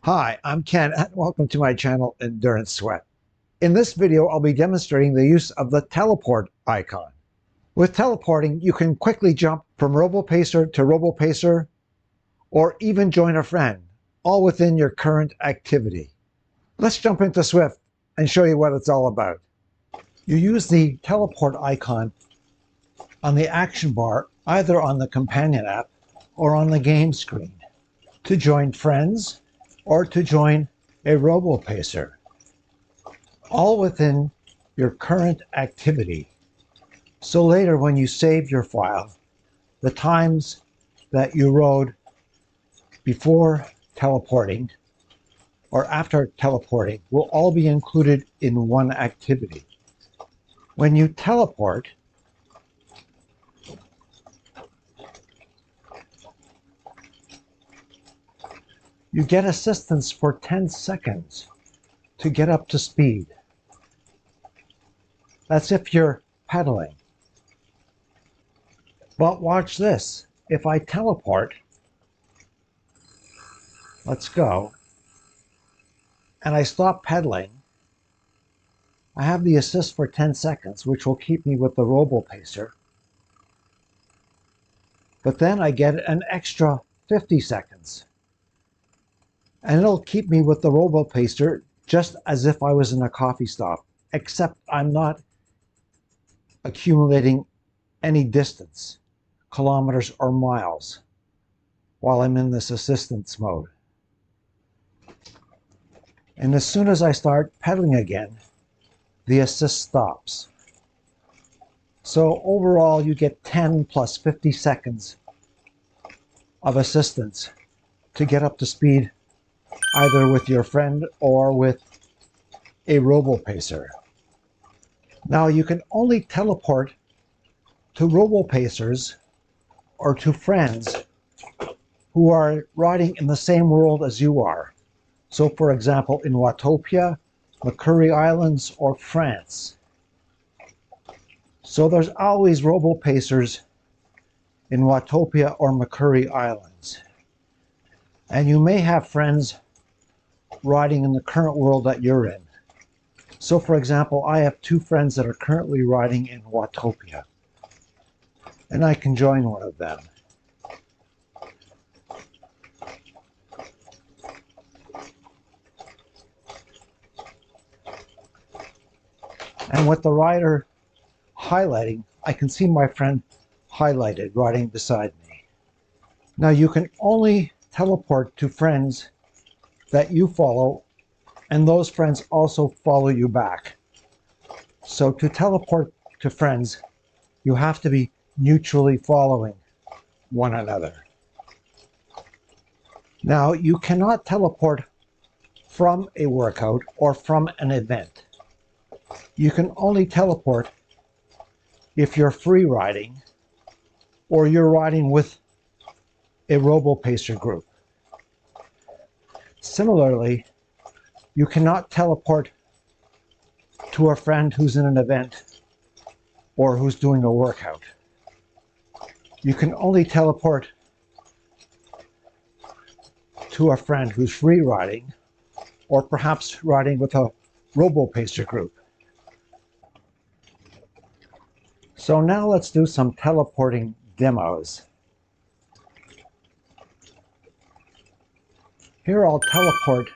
Hi, I'm Ken and welcome to my channel Endurance Sweat. In this video, I'll be demonstrating the use of the teleport icon. With teleporting, you can quickly jump from RoboPacer to RoboPacer or even join a friend, all within your current activity. Let's jump into Zwift and show you what it's all about. You use the teleport icon on the action bar, either on the companion app or on the game screen, to join friends or to join a RoboPacer, all within your current activity. So later when you save your file, the times that you rode before teleporting or after teleporting will all be included in one activity. When you teleport, you get assistance for 10 seconds to get up to speed. That's if you're pedaling. But watch this. If I teleport, let's go, and I stop pedaling, I have the assist for 10 seconds, which will keep me with the RoboPacer. But then I get an extra 50 seconds. And it'll keep me with the RoboPacer just as if I was in a coffee stop, except I'm not accumulating any distance, kilometers or miles, while I'm in this assistance mode. And as soon as I start pedaling again, the assist stops. So overall, you get 10 plus 50 seconds of assistance to get up to speed, either with your friend or with a RoboPacer. Now you can only teleport to RoboPacers or to friends who are riding in the same world as you are. So for example, in Watopia, Macquarie Islands, or France. So there's always RoboPacers in Watopia or Macquarie Islands. And you may have friends riding in the current world that you're in. So for example, I have two friends that are currently riding in Watopia, and I can join one of them. And with the rider highlighting, I can see my friend highlighted riding beside me. Now you can only teleport to friends that you follow, and those friends also follow you back. So to teleport to friends, you have to be mutually following one another. Now you cannot teleport from a workout or from an event. You can only teleport if you're free riding or you're riding with a RoboPacer group. Similarly, you cannot teleport to a friend who's in an event or who's doing a workout. You can only teleport to a friend who's free riding or perhaps riding with a RoboPacer group. So now let's do some teleporting demos. Here I'll teleport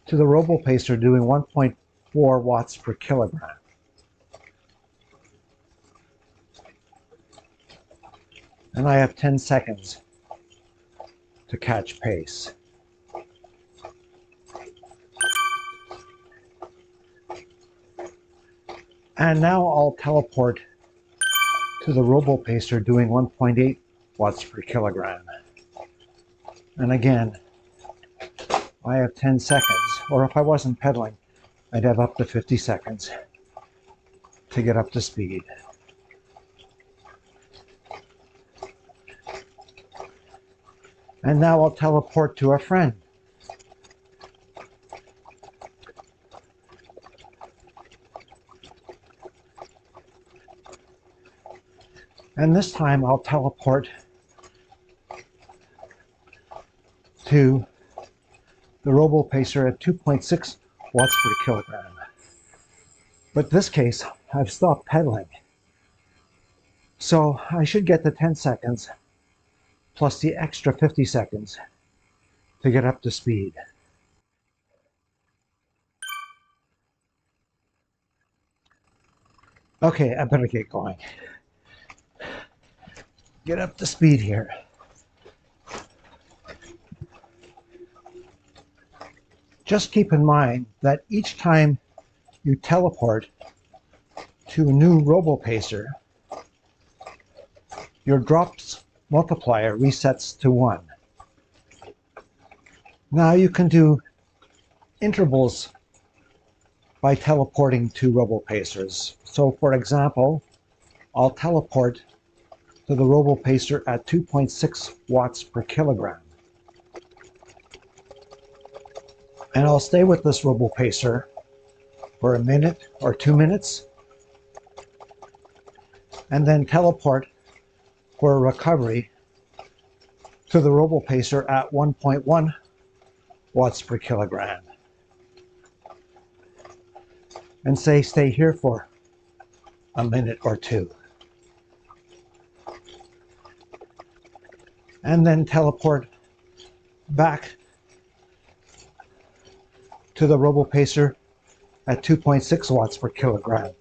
to the RoboPacer doing 1.4 watts per kilogram. And I have 10 seconds to catch pace. And now I'll teleport to the RoboPacer doing 1.8 watts per kilogram. And again, I have 10 seconds, or if I wasn't pedaling, I'd have up to 50 seconds to get up to speed. And now I'll teleport to a friend. And this time I'll teleport to the RoboPacer at 2.6 watts per kilogram. But in this case, I've stopped pedaling. So I should get the 10 seconds plus the extra 50 seconds to get up to speed. Okay, I better get going. Get up to speed here. Just keep in mind that each time you teleport to a new RoboPacer, your drops multiplier resets to 1. Now you can do intervals by teleporting to RoboPacers. So for example, I'll teleport to the RoboPacer at 2.6 watts per kilogram. And I'll stay with this RoboPacer for a minute or 2 minutes, and then teleport for a recovery to the RoboPacer at 1.1 watts per kilogram. And say stay here for a minute or 2. And then teleport back to the RoboPacer at 2.6 watts per kilogram.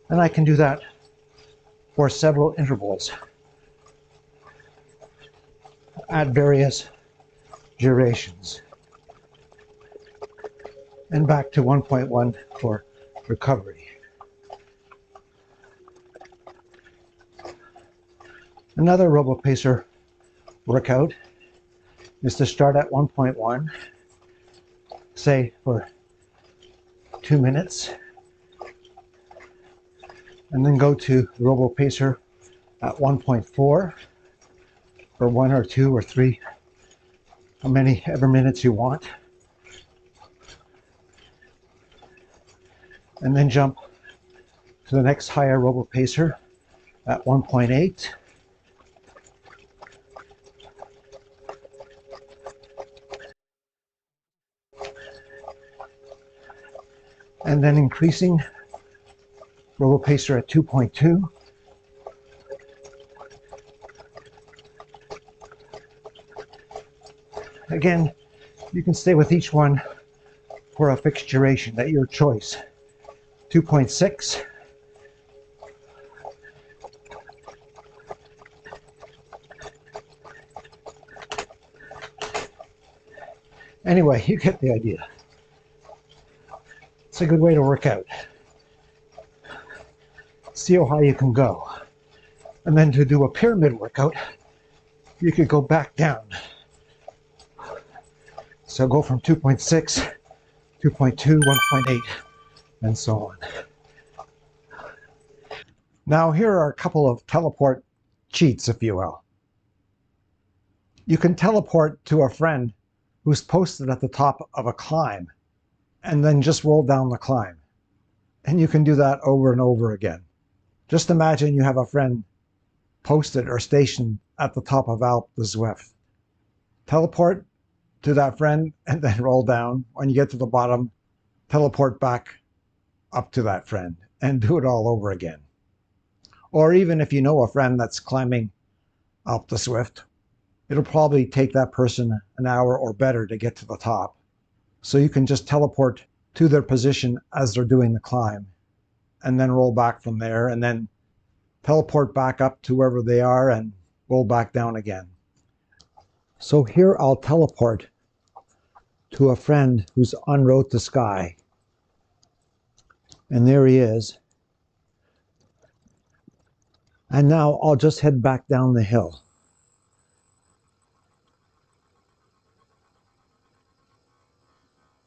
And I can do that for several intervals at various durations. And back to 1.1 for recovery. Another RoboPacer workout is to start at 1.1, say for 2 minutes, and then go to the RoboPacer at 1.4 for 1 or 2 or 3, how many ever minutes you want, and then jump to the next higher RoboPacer at 1.8, and then increasing RoboPacer at 2.2, again, you can stay with each one for a fixed duration at your choice. 2.6, anyway, you get the idea. It's a good way to work out. See how high you can go. And then to do a pyramid workout, you could go back down. So go from 2.6, 2.2, 1.8, and so on. Now here are a couple of teleport cheats, if you will. You can teleport to a friend who's posted at the top of a climb and then just roll down the climb. And you can do that over and over again. Just imagine you have a friend posted or stationed at the top of Alpe de Zwift. Teleport to that friend and then roll down. When you get to the bottom, teleport back up to that friend and do it all over again. Or even if you know a friend that's climbing Alpe de Zwift, it'll probably take that person an hour or better to get to the top. So you can just teleport to their position as they're doing the climb and then roll back from there and then teleport back up to wherever they are and roll back down again. So here I'll teleport to a friend who's en route to sky. And there he is. And now I'll just head back down the hill.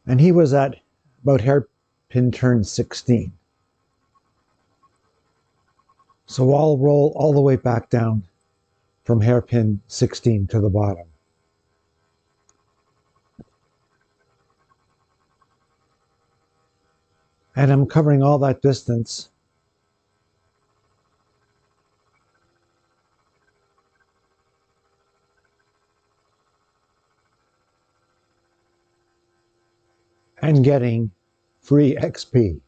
And he was at about hairpin turn 16. So I'll roll all the way back down from hairpin 16 to the bottom. And I'm covering all that distance and getting free XP.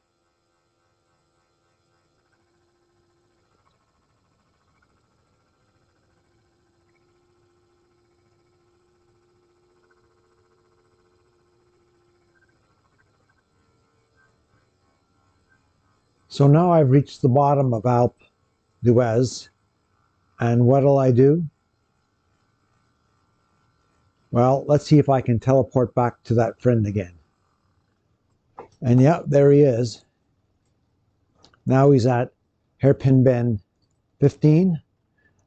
So now I've reached the bottom of Alpe d'Huez, and what'll I do? Well, let's see if I can teleport back to that friend again. And yeah, there he is. Now he's at hairpin bend 15.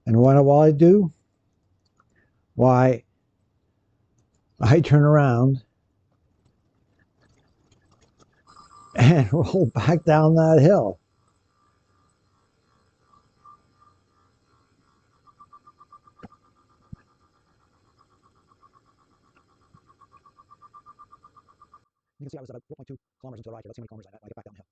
And what will I do? Why, I turn around and roll back down that hill. You can see I was about 4.2 kilometers into the ride here. Let's see how many kilometers I'm at when I get back down the hill.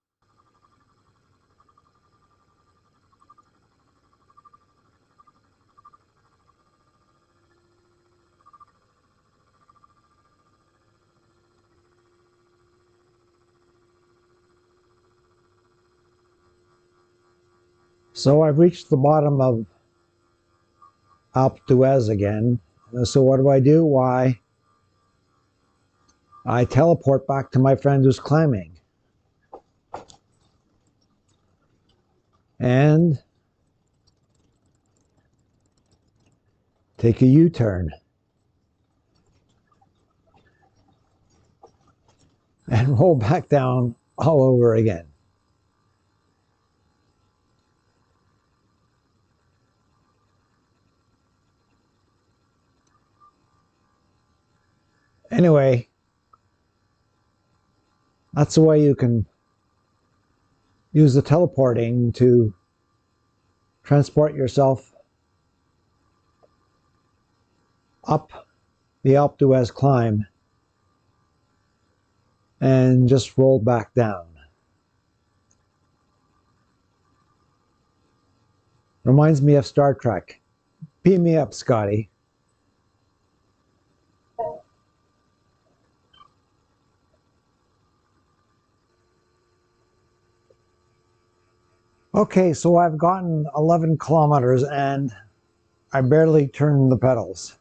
So I've reached the bottom of Alpe d'Huez again. So what do? Why, I teleport back to my friend who's climbing. And take a U-turn. And roll back down all over again. Anyway, that's the way you can use the teleporting to transport yourself up the Alpe d'Huez climb and just roll back down. Reminds me of Star Trek. Beam me up, Scotty. Okay, so I've gotten 11 kilometers and I barely turned the pedals.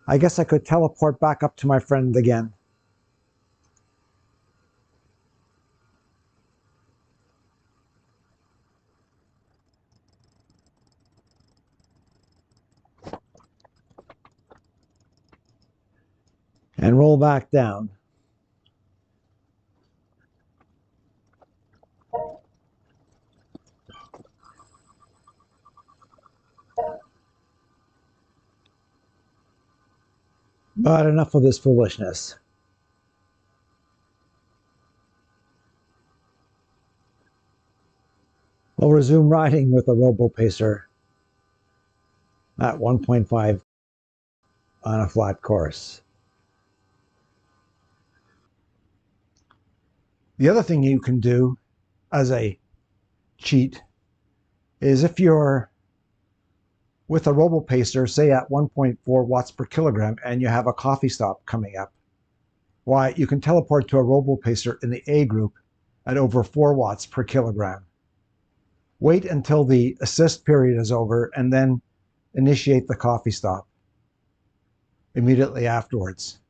I guess I could teleport back up to my friend again. And roll back down. But enough of this foolishness. We'll resume riding with a RoboPacer at 1.5 on a flat course. The other thing you can do as a cheat is if you're with a RoboPacer, say at 1.4 watts per kilogram, and you have a coffee stop coming up, why, you can teleport to a RoboPacer in the A group at over 4 watts per kilogram. Wait until the assist period is over and then initiate the coffee stop immediately afterwards.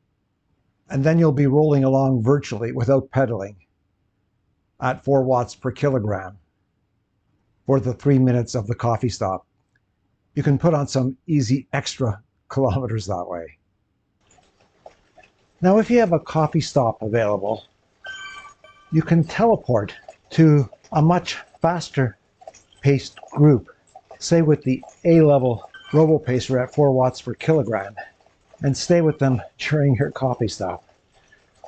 And then you'll be rolling along virtually without pedaling at 4 watts per kilogram for the 3 minutes of the coffee stop. You can put on some easy extra kilometers that way. Now, if you have a coffee stop available, you can teleport to a much faster paced group, say with the A-level RoboPacer at 4 watts per kilogram, and stay with them during your coffee stop.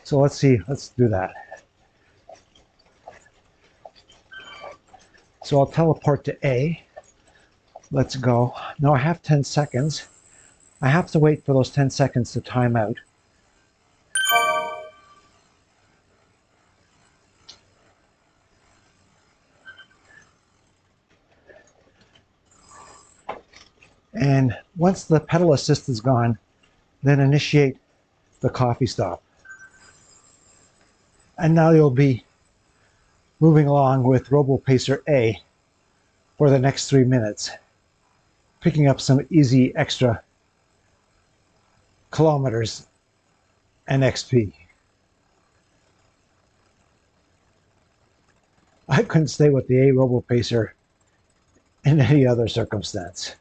So let's do that. So I'll teleport to A. Let's go. Now I have 10 seconds. I have to wait for those 10 seconds to time out. And once the pedal assist is gone, then initiate the coffee stop. And now you'll be moving along with RoboPacer A for the next 3 minutes, picking up some easy extra kilometers and XP. I couldn't stay with the A RoboPacer in any other circumstance.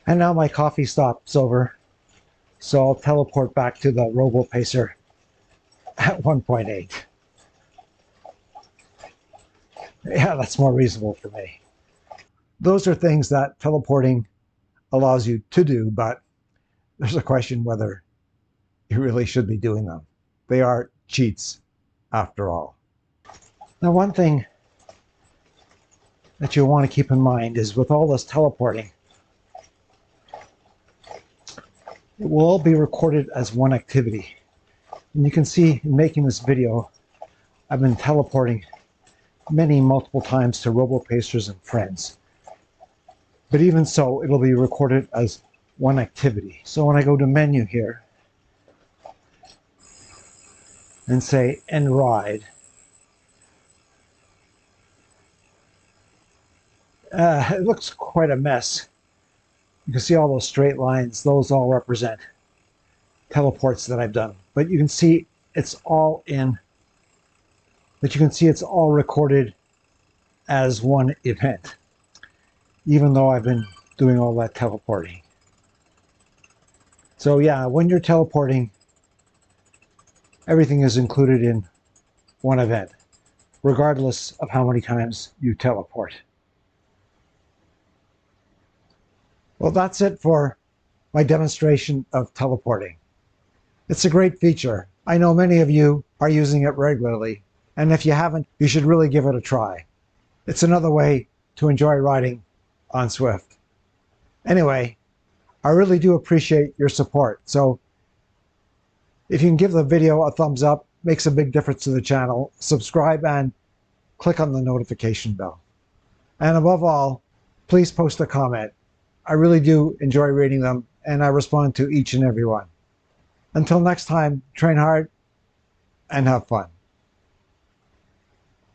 And now my coffee stop's over, so I'll teleport back to the RoboPacer at 1.8. Yeah, that's more reasonable for me. Those are things that teleporting allows you to do, but there's a question whether you really should be doing them. They are cheats, after all. Now, one thing that you'll want to keep in mind is with all this teleporting, it will all be recorded as one activity. And you can see in making this video, I've been teleporting multiple times to RoboPacers and Friends. But even so, it'll be recorded as one activity. So when I go to menu here and say end ride, it looks quite a mess. You can see all those straight lines. Those all represent teleports that I've done. But you can see it's all recorded as one event, even though I've been doing all that teleporting. So yeah, when you're teleporting, everything is included in one event, regardless of how many times you teleport. Well, that's it for my demonstration of teleporting. It's a great feature. I know many of you are using it regularly, and if you haven't, you should really give it a try. It's another way to enjoy riding on Zwift. Anyway, I really do appreciate your support, so if you can give the video a thumbs up, makes a big difference to the channel. Subscribe and click on the notification bell. And above all, please post a comment. I really do enjoy reading them, and I respond to each and every one. Until next time, train hard and have fun.